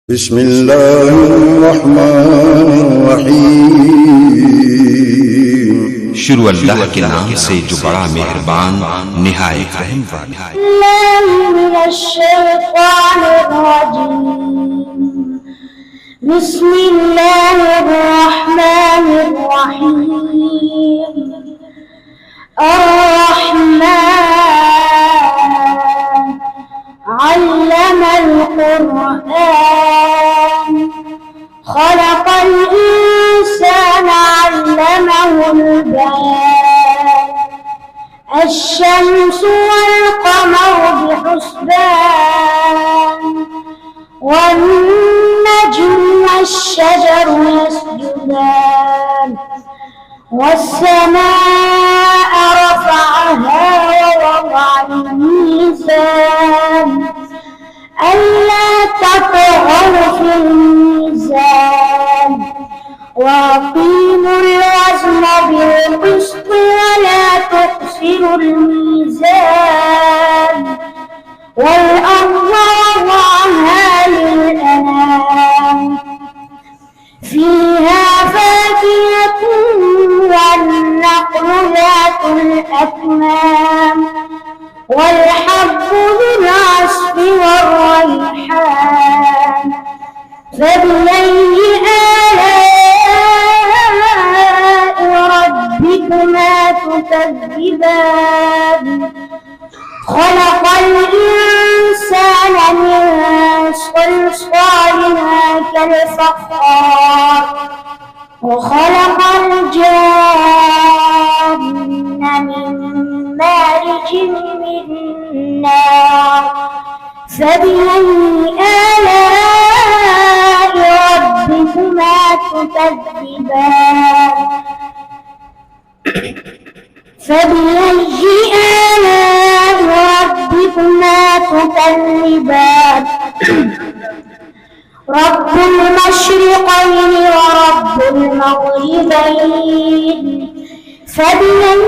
بسم الله الرحمن الرحیم شروع اللہ کے نام سے جو بڑا مہربان نہایت رحم والا ہے۔ من الشیطان الرجیم بسم اللہ الرحمن الرحیم الرحمن علم القرآن خلق الإنسان علمه البيان الشمس والقمر بحسبان والنجم والشجر يسجدان والسماء رفعها ووضع الميزان ألا تطغوا في الميزان وأقيموا الوزن بالقسط ولا تخسروا الميزان والأرض وضعها للأنام فيها فاكهة والنخل ذات الأكمام والحب ذو العصف والريحان فبأي آلاء ربكما تكذبان خلق الإنسان من صلصال كالفخار وخلق الجان من مارج من نار فبأي آلاء ربكما تكذبان فبأي آلاء ربكما تكذبان رب المشرقين ورب المغربين فبأي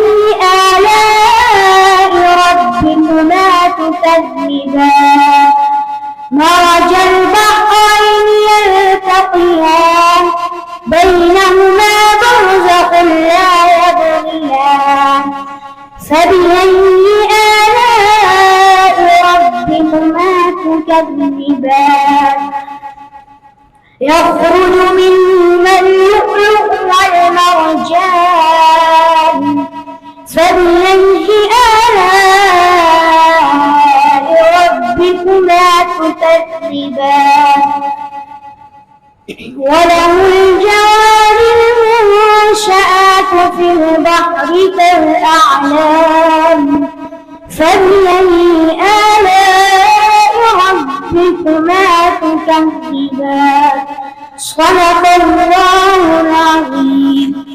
آلاء ربكما تكذبان مرج البحرين يلتقيان بينهما برزخ لا يبغيان فبأي آلاء ربكما تكذبان يخرج منهما اللؤلؤ والمرجان فبأي آلاء ربكما تكذبان وله الجوار المنشآت في البحر كالأعلام فبأي آلاء ربكما تكذبان صدق الله العظيم.